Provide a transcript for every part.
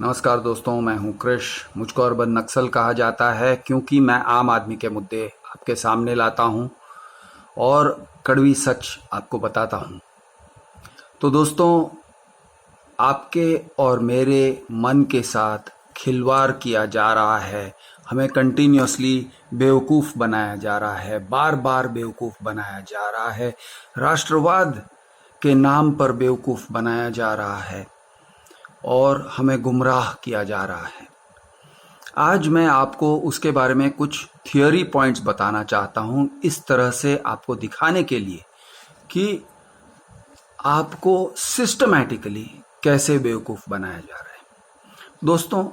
नमस्कार दोस्तों, मैं हूं कृष। मुझको अर्बन नक्सल कहा जाता है क्योंकि मैं आम आदमी के मुद्दे आपके सामने लाता हूं और कड़वी सच आपको बताता हूं। तो दोस्तों, आपके और मेरे मन के साथ खिलवाड़ किया जा रहा है। हमें कंटिन्यूअसली बेवकूफ़ बनाया जा रहा है, बार बार बेवकूफ़ बनाया जा रहा है। राष्ट्रवाद के नाम पर बेवकूफ़ बनाया जा रहा है और हमें गुमराह किया जा रहा है। आज मैं आपको उसके बारे में कुछ थियोरी पॉइंट्स बताना चाहता हूं, इस तरह से आपको दिखाने के लिए कि आपको सिस्टमैटिकली कैसे बेवकूफ़ बनाया जा रहा है। दोस्तों,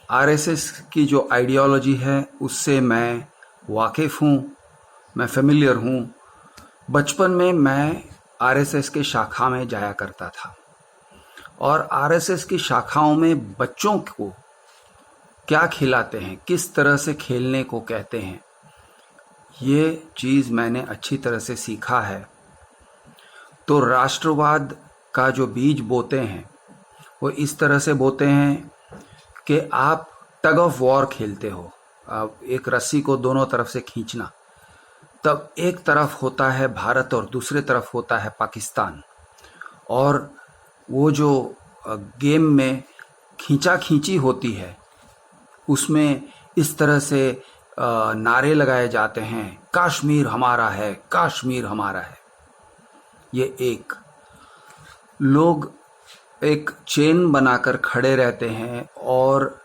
आरएसएस की जो आइडियोलॉजी है उससे मैं वाकिफ़ हूं, मैं फेमिलियर हूं। बचपन में मैं आरएसएस के शाखा में जाया करता था और आरएसएस की शाखाओं में बच्चों को क्या खिलाते हैं, किस तरह से खेलने को कहते हैं, ये चीज़ मैंने अच्छी तरह से सीखा है। तो राष्ट्रवाद का जो बीज बोते हैं वो इस तरह से बोते हैं कि आप टग ऑफ वॉर खेलते हो। आप एक रस्सी को दोनों तरफ से खींचना, तब एक तरफ होता है भारत और दूसरे तरफ होता है पाकिस्तान। और वो जो गेम में खींचा खींची होती है उसमें इस तरह से नारे लगाए जाते हैं, कश्मीर हमारा है, कश्मीर हमारा है। ये एक लोग एक चेन बनाकर खड़े रहते हैं और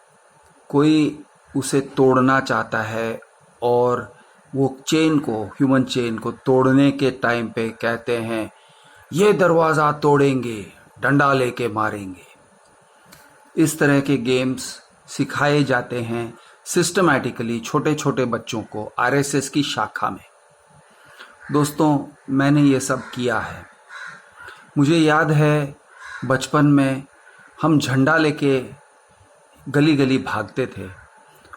कोई उसे तोड़ना चाहता है और वो चेन को, ह्यूमन चेन को तोड़ने के टाइम पे कहते हैं ये दरवाज़ा तोड़ेंगे, डंडा लेके मारेंगे। इस तरह के गेम्स सिखाए जाते हैं सिस्टमैटिकली छोटे छोटे बच्चों को आरएसएस की शाखा में। दोस्तों, मैंने ये सब किया है। मुझे याद है बचपन में हम झंडा लेके गली गली भागते थे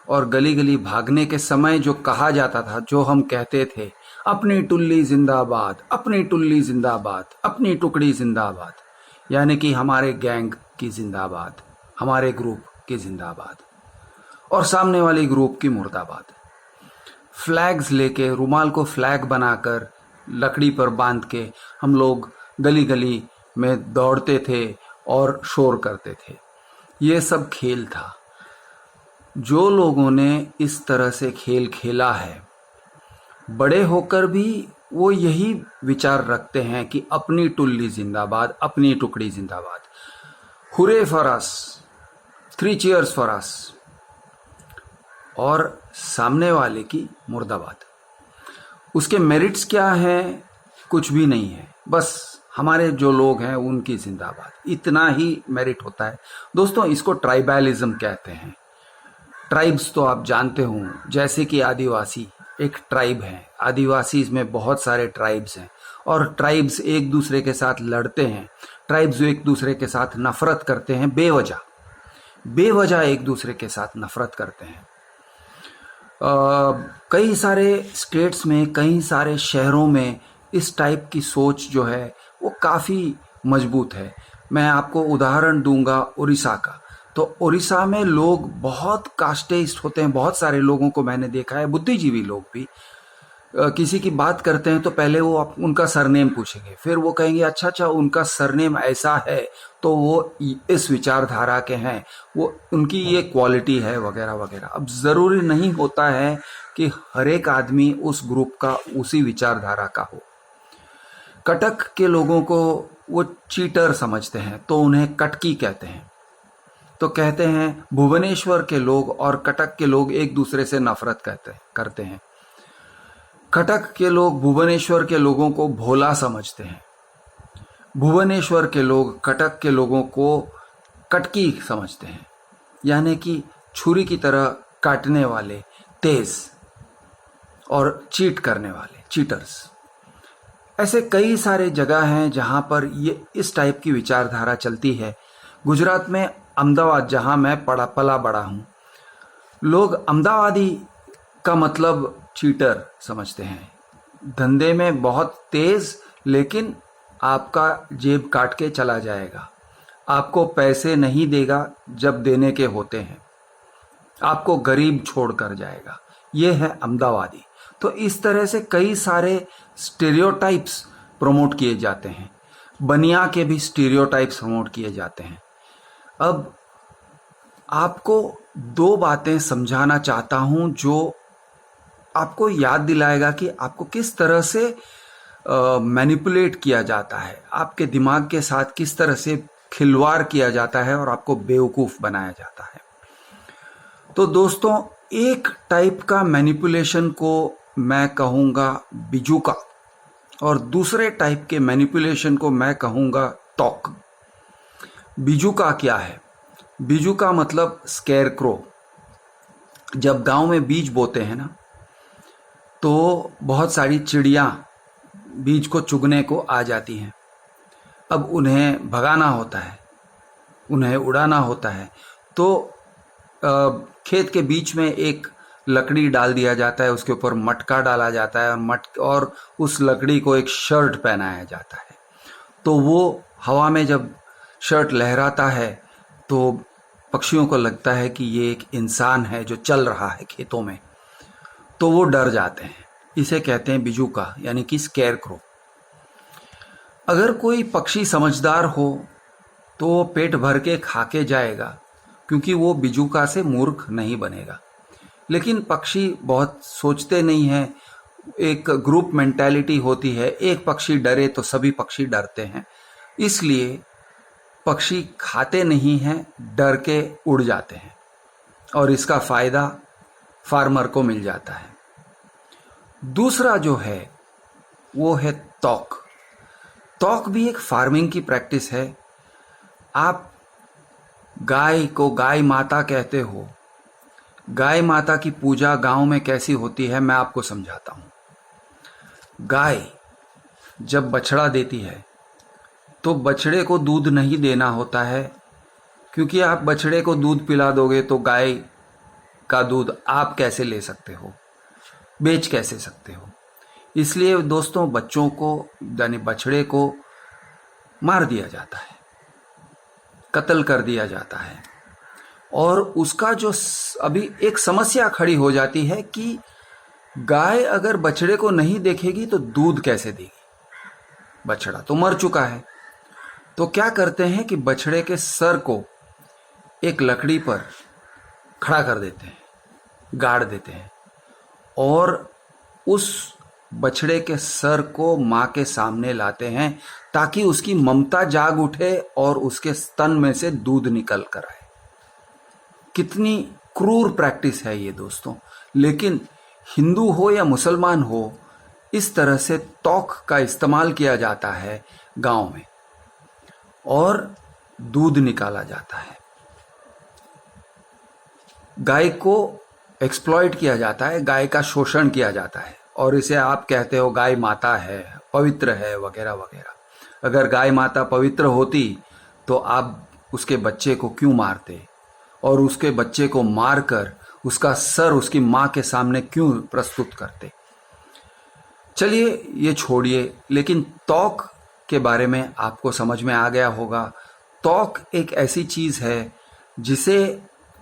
और गली गली भागने के समय जो कहा जाता था, जो हम कहते थे, अपनी टुल्ली जिंदाबाद, अपनी टुल्ली जिंदाबाद, अपनी टुकड़ी जिंदाबाद, यानी कि हमारे गैंग की जिंदाबाद, हमारे ग्रुप की जिंदाबाद और सामने वाले ग्रुप की मुर्दाबाद। फ्लैग्स लेके, रुमाल को फ्लैग बनाकर लकड़ी पर बांध के हम लोग गली गली में दौड़ते थे और शोर करते थे। ये सब खेल था। जो लोगों ने इस तरह से खेल खेला है, बड़े होकर भी वो यही विचार रखते हैं कि अपनी टुल्ली जिंदाबाद, अपनी टुकड़ी जिंदाबाद, hurray for us, 3 cheers for us, और सामने वाले की मुर्दाबाद। उसके मेरिट्स क्या हैं? कुछ भी नहीं है, बस हमारे जो लोग हैं उनकी जिंदाबाद, इतना ही मेरिट होता है। दोस्तों, इसको ट्राइबलिज्म कहते हैं। ट्राइब्स तो आप जानते हो, जैसे कि आदिवासी एक ट्राइब है। आदिवासी में बहुत सारे ट्राइब्स हैं और ट्राइब्स एक दूसरे के साथ लड़ते हैं। ट्राइब्स एक दूसरे के साथ नफरत करते हैं, बेवजह बेवजह एक दूसरे के साथ नफरत करते हैं। कई सारे स्टेट्स में, कई सारे शहरों में इस टाइप की सोच जो है वो काफ़ी मजबूत है। मैं आपको उदाहरण दूंगा उड़ीसा का। तो उड़ीसा में लोग बहुत कास्टेइस्ट होते हैं। बहुत सारे लोगों को मैंने देखा है, बुद्धिजीवी लोग भी, किसी की बात करते हैं तो पहले वो उनका सरनेम पूछेंगे, फिर वो कहेंगे अच्छा उनका सरनेम ऐसा है तो वो इस विचारधारा के हैं, वो उनकी ये क्वालिटी है, वगैरह वगैरह। अब ज़रूरी नहीं होता है कि हर एक आदमी उस ग्रुप का, उसी विचारधारा का हो। कटक के लोगों को वो चीटर समझते हैं तो उन्हें कटकी कहते हैं। तो कहते हैं भुवनेश्वर के लोग और कटक के लोग एक दूसरे से नफरत करते हैं। कटक के लोग भुवनेश्वर के लोगों को भोला समझते हैं। भुवनेश्वर के लोग कटक के लोगों को कटकी समझते हैं, यानी कि छुरी की तरह काटने वाले, तेज और चीट करने वाले, चीटर्स। ऐसे कई सारे जगह हैं जहां पर ये इस टाइप की विचारधारा चलती है। गुजरात में अहमदाबाद, जहां मैं पला बड़ा हूं, लोग अहमदाबादी का मतलब चीटर समझते हैं। धंधे में बहुत तेज, लेकिन आपका जेब काट के चला जाएगा। आपको पैसे नहीं देगा जब देने के होते हैं, आपको गरीब छोड़ कर जाएगा। ये है अहमदाबादी। तो इस तरह से कई सारे स्टीरियोटाइप्स प्रमोट किए जाते हैं, बनिया के भी स्टीरियोटाइप्स प्रमोट किए जाते हैं। अब आपको दो बातें समझाना चाहता हूं जो आपको याद दिलाएगा कि आपको किस तरह से मैनिपुलेट किया जाता है, आपके दिमाग के साथ किस तरह से खिलवाड़ किया जाता है और आपको बेवकूफ़ बनाया जाता है। तो दोस्तों, एक टाइप का मैनिपुलेशन को मैं कहूँगा बिजूका और दूसरे टाइप के मैनिपुलेशन को मैं कहूँगा टॉक। बिजूका क्या है? बिजूका मतलब स्केयर क्रो। जब गांव में बीज बोते हैं ना, तो बहुत सारी चिड़ियाँ बीज को चुगने को आ जाती हैं। अब उन्हें भगाना होता है, उन्हें उड़ाना होता है, तो खेत के बीच में एक लकड़ी डाल दिया जाता है, उसके ऊपर मटका डाला जाता है और उस लकड़ी को एक शर्ट पहनाया जाता है। तो वो हवा में जब शर्ट लहराता है तो पक्षियों को लगता है कि ये एक इंसान है जो चल रहा है खेतों में, तो वो डर जाते हैं। इसे कहते हैं बिजूका, यानी कि स्केयर क्रो। अगर कोई पक्षी समझदार हो तो वो पेट भर के खा के जाएगा, क्योंकि वो बिजूका से मूर्ख नहीं बनेगा। लेकिन पक्षी बहुत सोचते नहीं हैं, एक ग्रुप मेंटालिटी होती है, एक पक्षी डरे तो सभी पक्षी डरते हैं, इसलिए पक्षी खाते नहीं हैं, डर के उड़ जाते हैं और इसका फायदा फार्मर को मिल जाता है। दूसरा जो है वो है तौक। तौक भी एक फार्मिंग की प्रैक्टिस है। आप गाय को गाय माता कहते हो। गाय माता की पूजा गांव में कैसी होती है मैं आपको समझाता हूं। गाय जब बछड़ा देती है तो बछड़े को दूध नहीं देना होता है, क्योंकि आप बछड़े को दूध पिला दोगे तो गाय का दूध आप कैसे ले सकते हो, बेच कैसे सकते हो। इसलिए दोस्तों, बच्चों को यानी बछड़े को मार दिया जाता है, कत्ल कर दिया जाता है। और उसका जो अभी एक समस्या खड़ी हो जाती है कि गाय अगर बछड़े को नहीं देखेगी तो दूध कैसे देगी, बछड़ा तो मर चुका है। तो क्या करते हैं कि बछड़े के सर को एक लकड़ी पर खड़ा कर देते हैं, गाड़ देते हैं, और उस बछड़े के सर को माँ के सामने लाते हैं ताकि उसकी ममता जाग उठे और उसके स्तन में से दूध निकल कर आए। कितनी क्रूर प्रैक्टिस है ये दोस्तों, लेकिन हिंदू हो या मुसलमान हो, इस तरह से तौक का इस्तेमाल किया जाता है गांव में और दूध निकाला जाता है। गाय को एक्सप्लॉइट किया जाता है, गाय का शोषण किया जाता है और इसे आप कहते हो गाय माता है, पवित्र है, वगैरह वगैरह। अगर गाय माता पवित्र होती तो आप उसके बच्चे को क्यों मारते और उसके बच्चे को मारकर उसका सर उसकी माँ के सामने क्यों प्रस्तुत करते। चलिए ये छोड़िए, लेकिन तौक के बारे में आपको समझ में आ गया होगा। तौक एक ऐसी चीज है जिसे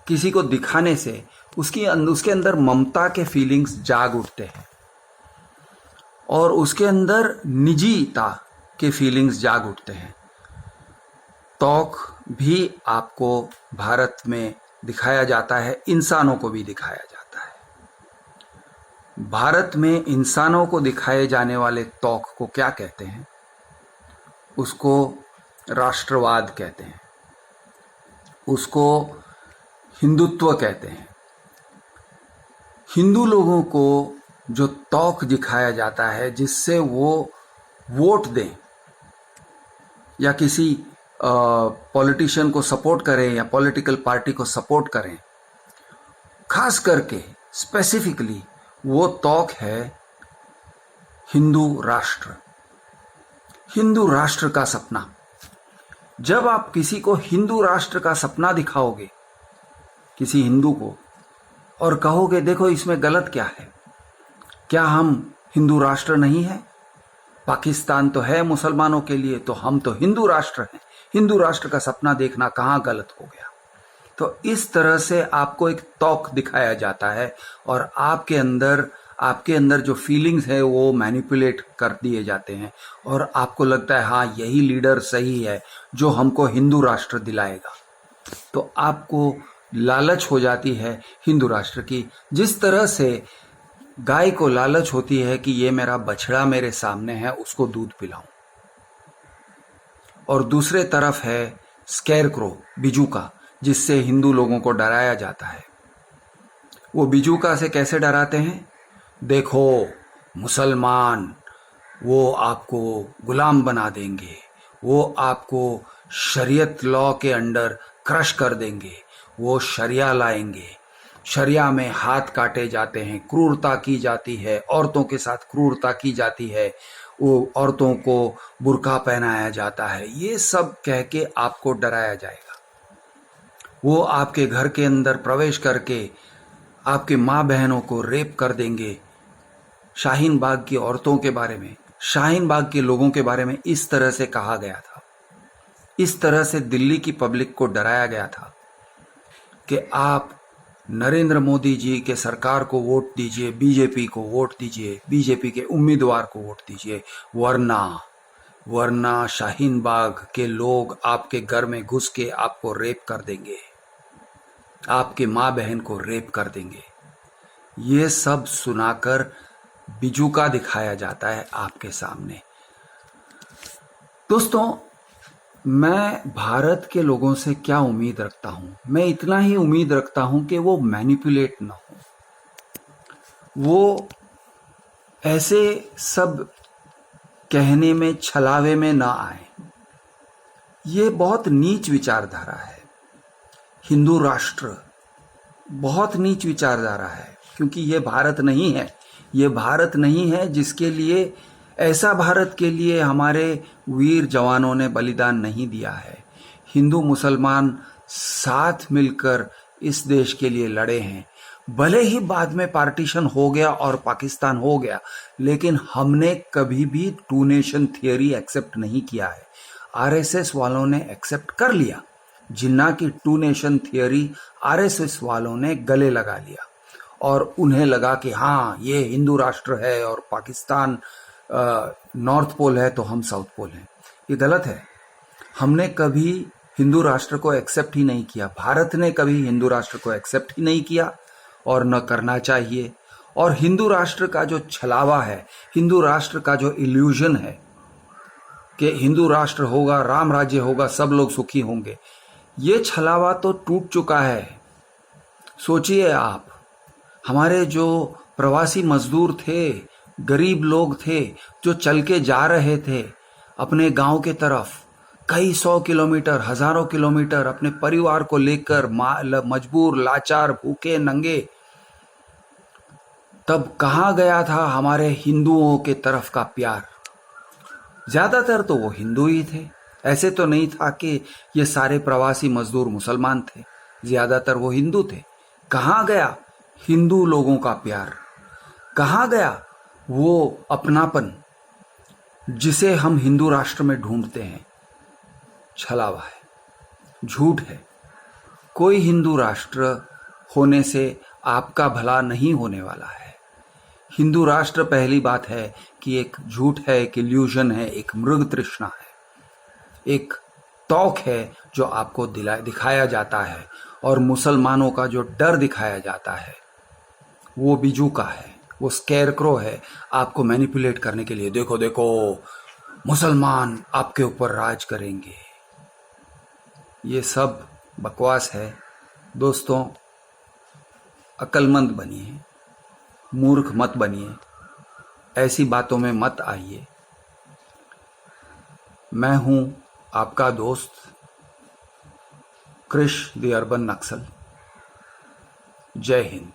किसी को दिखाने से उसके अंदर ममता के फीलिंग्स जाग उठते हैं और उसके अंदर निजीता के फीलिंग्स जाग उठते हैं। तौक भी आपको भारत में दिखाया जाता है, इंसानों को भी दिखाया जाता है। भारत में इंसानों को दिखाए जाने वाले तौक को क्या कहते हैं? उसको राष्ट्रवाद कहते हैं, उसको हिंदुत्व कहते हैं। हिंदू लोगों को जो तौक दिखाया जाता है जिससे वो वोट दें या किसी पॉलिटिशियन को सपोर्ट करें या पॉलिटिकल पार्टी को सपोर्ट करें, खास करके स्पेसिफिकली वो तौक है हिंदू राष्ट्र। हिंदू राष्ट्र का सपना। जब आप किसी को हिंदू राष्ट्र का सपना दिखाओगे, किसी हिंदू को, और कहोगे देखो इसमें गलत क्या है, क्या हम हिंदू राष्ट्र नहीं है? पाकिस्तान तो है मुसलमानों के लिए, तो हम तो हिंदू राष्ट्र हैं, हिंदू राष्ट्र का सपना देखना कहाँ गलत हो गया। तो इस तरह से आपको एक तौक दिखाया जाता है और आपके अंदर जो फीलिंग्स है वो मैनिपुलेट कर दिए जाते हैं और आपको लगता है हाँ यही लीडर सही है जो हमको हिंदू राष्ट्र दिलाएगा। तो आपको लालच हो जाती है हिंदू राष्ट्र की, जिस तरह से गाय को लालच होती है कि ये मेरा बछड़ा मेरे सामने है, उसको दूध पिलाऊं। और दूसरे तरफ है स्कैरक्रो, बिजूका, जिससे हिंदू लोगों को डराया जाता है। वो बिजूका से कैसे डराते हैं? देखो मुसलमान वो आपको गुलाम बना देंगे, वो आपको शरीयत लॉ के अंडर क्रश कर देंगे, वो शरिया लाएंगे, शरिया में हाथ काटे जाते हैं, क्रूरता की जाती है, औरतों के साथ क्रूरता की जाती है, वो औरतों को बुर्का पहनाया जाता है। ये सब कह के आपको डराया जाएगा। वो आपके घर के अंदर प्रवेश करके आपके माँ बहनों को रेप कर देंगे। शाहीन बाग की औरतों के बारे में, शाहीन बाग के लोगों के बारे में इस तरह से कहा गया था, इस तरह से दिल्ली की पब्लिक को डराया गया था कि आप नरेंद्र मोदी जी के सरकार को वोट दीजिए, बीजेपी को वोट दीजिए, बीजेपी के उम्मीदवार को वोट दीजिए, वरना शाहीन बाग के लोग आपके घर में घुस के आपको रेप कर देंगे, आपके माँ बहन को रेप कर देंगे। ये सब सुनाकर बिजूका दिखाया जाता है आपके सामने। दोस्तों, मैं भारत के लोगों से क्या उम्मीद रखता हूं? मैं इतना ही उम्मीद रखता हूं कि वो मैनिपुलेट ना हो, वो ऐसे सब कहने में, छलावे में ना आए। ये बहुत नीच विचारधारा है। हिंदू राष्ट्र बहुत नीच विचारधारा है, क्योंकि ये भारत नहीं है। ये भारत नहीं है जिसके लिए, ऐसा भारत के लिए हमारे वीर जवानों ने बलिदान नहीं दिया है। हिंदू मुसलमान साथ मिलकर इस देश के लिए लड़े हैं। भले ही बाद में पार्टीशन हो गया और पाकिस्तान हो गया, लेकिन हमने कभी भी टू नेशन थियरी एक्सेप्ट नहीं किया है। आरएसएस वालों ने एक्सेप्ट कर लिया। जिन्ना की टू नेशन थियरी आरएसएस वालों ने गले लगा लिया और उन्हें लगा कि हाँ ये हिंदू राष्ट्र है और पाकिस्तान नॉर्थ पोल है तो हम साउथ पोल हैं। ये गलत है। हमने कभी हिंदू राष्ट्र को एक्सेप्ट ही नहीं किया। भारत ने कभी हिंदू राष्ट्र को एक्सेप्ट ही नहीं किया और न करना चाहिए। और हिंदू राष्ट्र का जो छलावा है, हिंदू राष्ट्र का जो इल्यूजन है कि हिंदू राष्ट्र होगा, राम राज्य होगा, सब लोग सुखी होंगे, ये छलावा तो टूट चुका है। सोचिए आप, हमारे जो प्रवासी मजदूर थे, गरीब लोग थे, जो चल के जा रहे थे अपने गांव के तरफ, कई 100 किलोमीटर, हजारों किलोमीटर अपने परिवार को लेकर, मजबूर, लाचार, भूखे, नंगे, तब कहाँ गया था हमारे हिंदुओं के तरफ का प्यार? ज्यादातर तो वो हिंदू ही थे। ऐसे तो नहीं था कि ये सारे प्रवासी मजदूर मुसलमान थे, ज्यादातर वो हिंदू थे। कहाँ गया हिंदू लोगों का प्यार? कहाँ गया वो अपनापन जिसे हम हिंदू राष्ट्र में ढूंढते हैं? छलावा है, झूठ है। कोई हिंदू राष्ट्र होने से आपका भला नहीं होने वाला है। हिंदू राष्ट्र, पहली बात है कि एक झूठ है, एक इल्यूजन है, एक मृग तृष्णा है, एक तौक है जो आपको दिखाया जाता है। और मुसलमानों का जो डर दिखाया जाता है वो बिजूका है, वो स्कैरक्रो है, आपको मैनिपुलेट करने के लिए। देखो देखो मुसलमान आपके ऊपर राज करेंगे। ये सब बकवास है। दोस्तों, अक्लमंद बनिए, मूर्ख मत बनिए, ऐसी बातों में मत आइए। मैं हूं आपका दोस्त कृष द अर्बन नक्सल। जय हिंद।